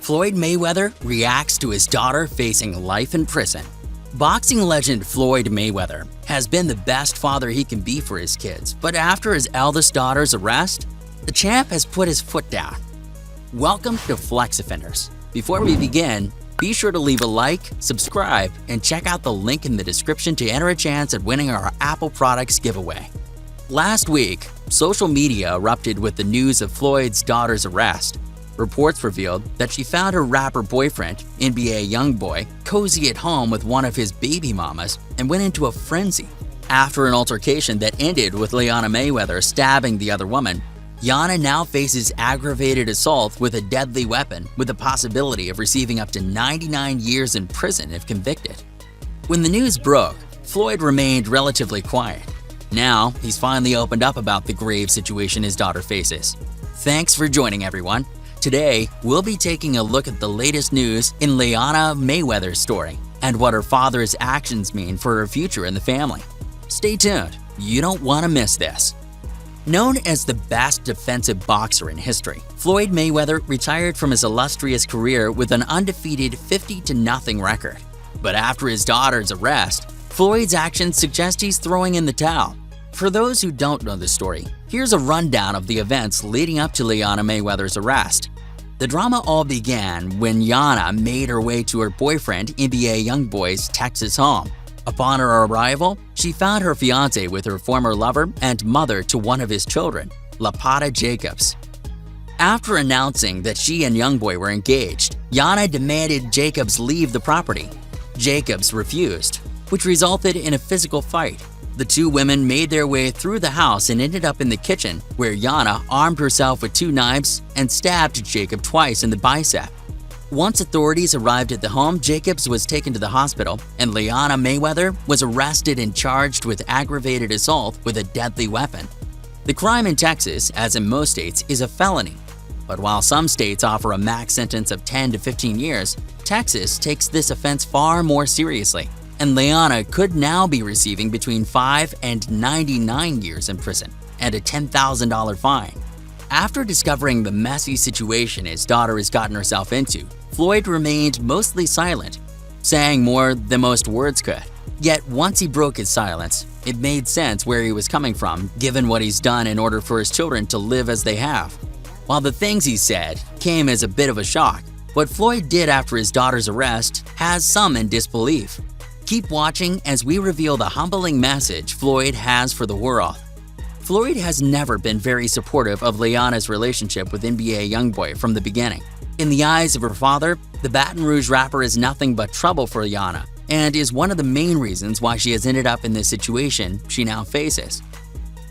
Floyd Mayweather reacts to his daughter facing life in prison. Boxing legend Floyd Mayweather has been the best father he can be for his kids, but after his eldest daughter's arrest, the champ has put his foot down. Welcome to Flexoffenders. Before we begin, be sure to leave a like, subscribe, and check out the link in the description to enter a chance at winning our Apple products giveaway. Last week, social media erupted with the news of Floyd's daughter's arrest. Reports revealed that she found her rapper boyfriend, NBA YoungBoy, cozy at home with one of his baby mamas and went into a frenzy. After an altercation that ended with Liana Mayweather stabbing the other woman, Yana now faces aggravated assault with a deadly weapon with the possibility of receiving up to 99 years in prison if convicted. When the news broke, Floyd remained relatively quiet. Now, he's finally opened up about the grave situation his daughter faces. Thanks for joining, everyone. Today, we'll be taking a look at the latest news in Liana Mayweather's story and what her father's actions mean for her future in the family. Stay tuned, you don't want to miss this. Known as the best defensive boxer in history, Floyd Mayweather retired from his illustrious career with an undefeated 50-0 record. But after his daughter's arrest, Floyd's actions suggest he's throwing in the towel. For those who don't know the story, here's a rundown of the events leading up to Liana Mayweather's arrest. The drama all began when Yana made her way to her boyfriend NBA YoungBoy's Texas home. Upon her arrival, she found her fiancé with her former lover and mother to one of his children, Lapata Jacobs. After announcing that she and YoungBoy were engaged, Yana demanded Jacobs leave the property. Jacobs refused, which resulted in a physical fight. The two women made their way through the house and ended up in the kitchen, where Yana armed herself with 2 knives and stabbed Jacob twice in the bicep. Once authorities arrived at the home, Jacobs was taken to the hospital, and Liana Mayweather was arrested and charged with aggravated assault with a deadly weapon. The crime in Texas, as in most states, is a felony. But while some states offer a max sentence of 10 to 15 years, Texas takes this offense far more seriously, and Liana could now be receiving between 5 and 99 years in prison and a $10,000 fine. After discovering the messy situation his daughter has gotten herself into, Floyd remained mostly silent, saying more than most words could. Yet once he broke his silence, it made sense where he was coming from, given what he's done in order for his children to live as they have. While the things he said came as a bit of a shock, what Floyd did after his daughter's arrest has some in disbelief. Keep watching as we reveal the humbling message Floyd has for the world. Floyd has never been very supportive of Liana's relationship with NBA YoungBoy from the beginning. In the eyes of her father, the Baton Rouge rapper is nothing but trouble for Liana and is one of the main reasons why she has ended up in this situation she now faces.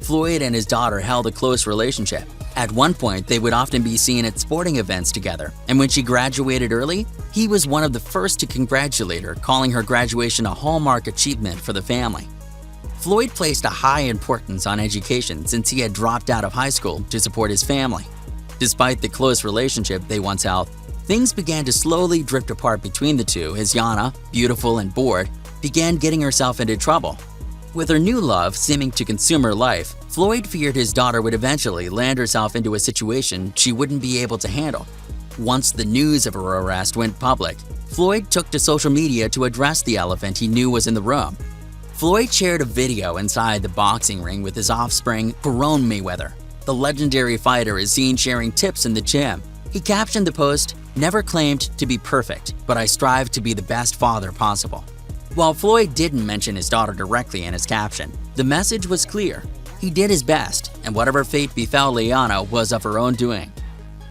Floyd and his daughter held a close relationship. At one point, they would often be seen at sporting events together, and when she graduated early, he was one of the first to congratulate her, calling her graduation a hallmark achievement for the family. Floyd placed a high importance on education since he had dropped out of high school to support his family. Despite the close relationship they once held, things began to slowly drift apart between the two as Yana, beautiful and bored, began getting herself into trouble. With her new love seeming to consume her life, Floyd feared his daughter would eventually land herself into a situation she wouldn't be able to handle. Once the news of her arrest went public, Floyd took to social media to address the elephant he knew was in the room. Floyd shared a video inside the boxing ring with his offspring, Post Mayweather. The legendary fighter is seen sharing tips in the gym. He captioned the post, "Never claimed to be perfect, but I strive to be the best father possible." While Floyd didn't mention his daughter directly in his caption, the message was clear. He did his best, and whatever fate befell Liana was of her own doing.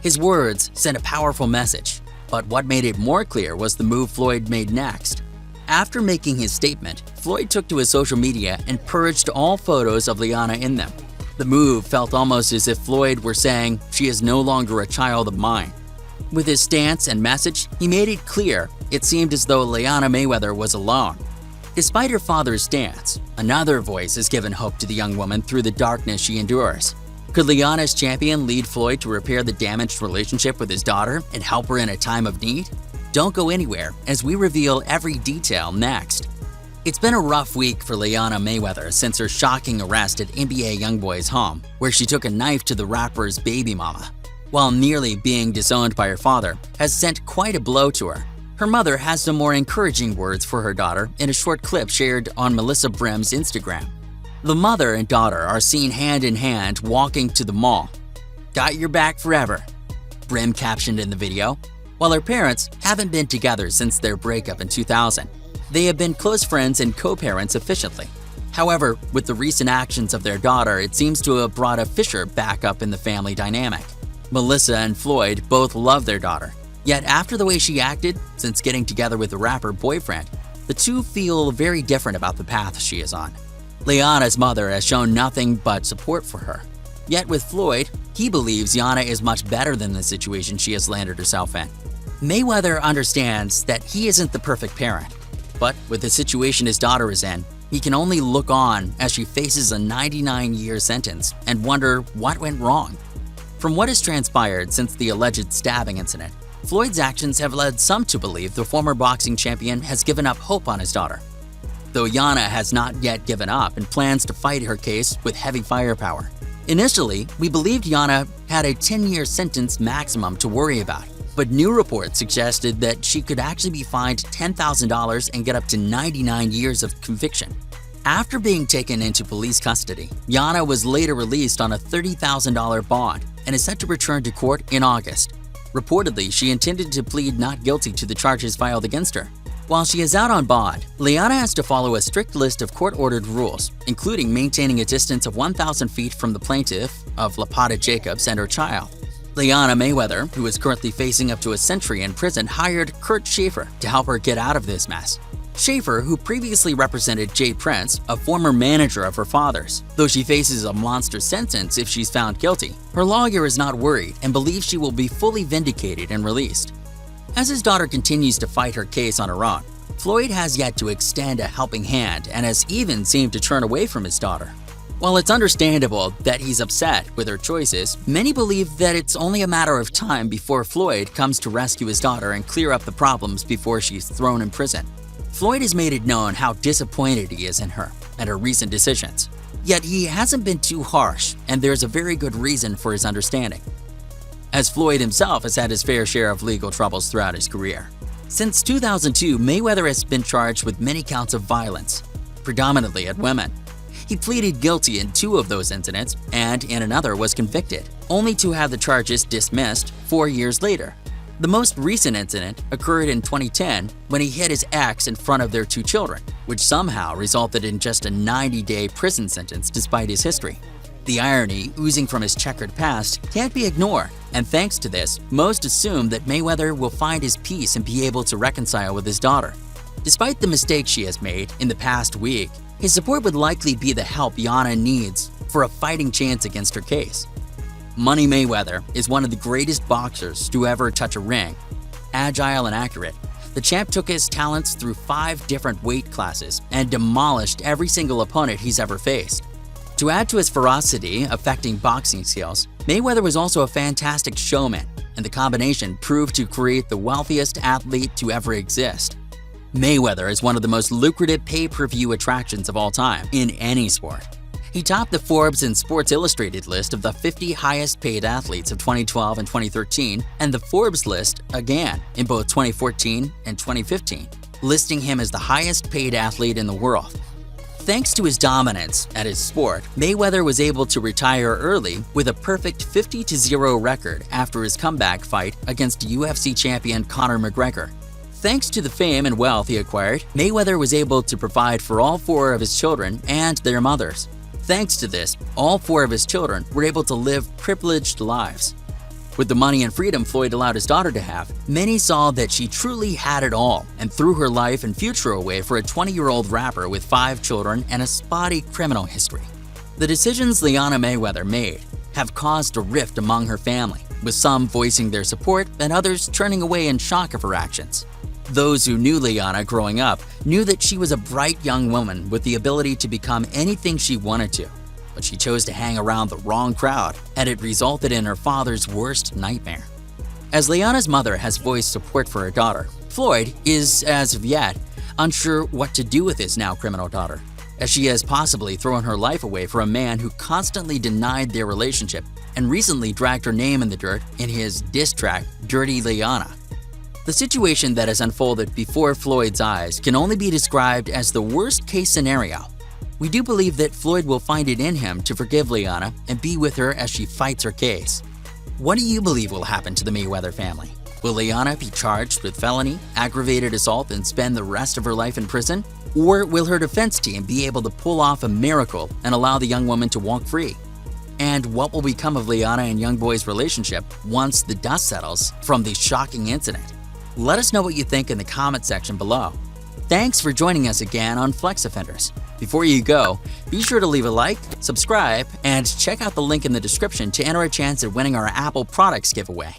His words sent a powerful message, but what made it more clear was the move Floyd made next. After making his statement, Floyd took to his social media and purged all photos of Liana in them. The move felt almost as if Floyd were saying, "She is no longer a child of mine." With his stance and message, he made it clear it seemed as though Liana Mayweather was alone. Despite her father's stance, another voice has given hope to the young woman through the darkness she endures. Could Liana's champion lead Floyd to repair the damaged relationship with his daughter and help her in a time of need? Don't go anywhere as we reveal every detail next. It's been a rough week for Liana Mayweather since her shocking arrest at NBA YoungBoy's home, where she took a knife to the rapper's baby mama. While nearly being disowned by her father has sent quite a blow to her, her mother has some more encouraging words for her daughter in a short clip shared on Melissa Brim's Instagram. The mother and daughter are seen hand in hand walking to the mall. "Got your back forever," Brim captioned in the video. While her parents haven't been together since their breakup in 2000, they have been close friends and co-parents efficiently. However, with the recent actions of their daughter, it seems to have brought a fissure back up in the family dynamic. Melissa and Floyd both love their daughter, yet after the way she acted since getting together with the rapper boyfriend, the two feel very different about the path she is on. Liana's mother has shown nothing but support for her. Yet with Floyd, he believes Yana is much better than the situation she has landed herself in. Mayweather understands that he isn't the perfect parent, but with the situation his daughter is in, he can only look on as she faces a 99-year sentence and wonder what went wrong. From what has transpired since the alleged stabbing incident, Floyd's actions have led some to believe the former boxing champion has given up hope on his daughter. Though Yana has not yet given up and plans to fight her case with heavy firepower. Initially, we believed Yana had a 10-year sentence maximum to worry about, but new reports suggested that she could actually be fined $10,000 and get up to 99 years of conviction. After being taken into police custody, Yana was later released on a $30,000 bond and is set to return to court in August. Reportedly, she intended to plead not guilty to the charges filed against her. While she is out on bond, Liana has to follow a strict list of court-ordered rules, including maintaining a distance of 1,000 feet from the plaintiff of Lapata Jacobs and her child. Liana Mayweather, who is currently facing up to a century in prison, hired Kurt Schaefer to help her get out of this mess. Schaefer, who previously represented Jay Prince, a former manager of her father's. Though she faces a monster sentence if she's found guilty, her lawyer is not worried and believes she will be fully vindicated and released. As his daughter continues to fight her case on her own, Floyd has yet to extend a helping hand and has even seemed to turn away from his daughter. While it's understandable that he's upset with her choices, many believe that it's only a matter of time before Floyd comes to rescue his daughter and clear up the problems before she's thrown in prison. Floyd has made it known how disappointed he is in her and her recent decisions. Yet he hasn't been too harsh, and there's a very good reason for his understanding, as Floyd himself has had his fair share of legal troubles throughout his career. Since 2002, Mayweather has been charged with many counts of violence, predominantly at women. He pleaded guilty in 2 of those incidents and in another was convicted, only to have the charges dismissed 4 years later. The most recent incident occurred in 2010 when he hit his ex in front of their 2 children, which somehow resulted in just a 90-day prison sentence despite his history. The irony oozing from his checkered past can't be ignored, and thanks to this, most assume that Mayweather will find his peace and be able to reconcile with his daughter. Despite the mistakes she has made in the past week, his support would likely be the help Yana needs for a fighting chance against her case. Money Mayweather is one of the greatest boxers to ever touch a ring. Agile and accurate, the champ took his talents through 5 different weight classes and demolished every single opponent he's ever faced. To add to his ferocity affecting boxing skills, Mayweather was also a fantastic showman, and the combination proved to create the wealthiest athlete to ever exist. Mayweather is one of the most lucrative pay-per-view attractions of all time in any sport. He topped the Forbes and Sports Illustrated list of the 50 highest-paid athletes of 2012 and 2013, and the Forbes list again in both 2014 and 2015, listing him as the highest-paid athlete in the world. Thanks to his dominance at his sport, Mayweather was able to retire early with a perfect 50-0 record after his comeback fight against UFC champion Conor McGregor. Thanks to the fame and wealth he acquired, Mayweather was able to provide for all 4 of his children and their mothers. Thanks to this, all 4 of his children were able to live privileged lives. With the money and freedom Floyd allowed his daughter to have, many saw that she truly had it all and threw her life and future away for a 20-year-old rapper with 5 children and a spotty criminal history. The decisions Liana Mayweather made have caused a rift among her family, with some voicing their support and others turning away in shock of her actions. Those who knew Liana growing up knew that she was a bright young woman with the ability to become anything she wanted to. But she chose to hang around the wrong crowd, and it resulted in her father's worst nightmare. As Liana's mother has voiced support for her daughter, Floyd is, as of yet, unsure what to do with his now criminal daughter. as she has possibly thrown her life away for a man who constantly denied their relationship and recently dragged her name in the dirt in his diss track, Dirty Liana. The situation that has unfolded before Floyd's eyes can only be described as the worst-case scenario. We do believe that Floyd will find it in him to forgive Liana and be with her as she fights her case. What do you believe will happen to the Mayweather family? Will Liana be charged with felony, aggravated assault, and spend the rest of her life in prison? Or will her defense team be able to pull off a miracle and allow the young woman to walk free? And what will become of Liana and Youngboy's relationship once the dust settles from the shocking incident? Let us know what you think in the comment section below. Thanks for joining us again on Flexoffenders. Before you go, be sure to leave a like, subscribe, and check out the link in the description to enter a chance at winning our Apple products giveaway.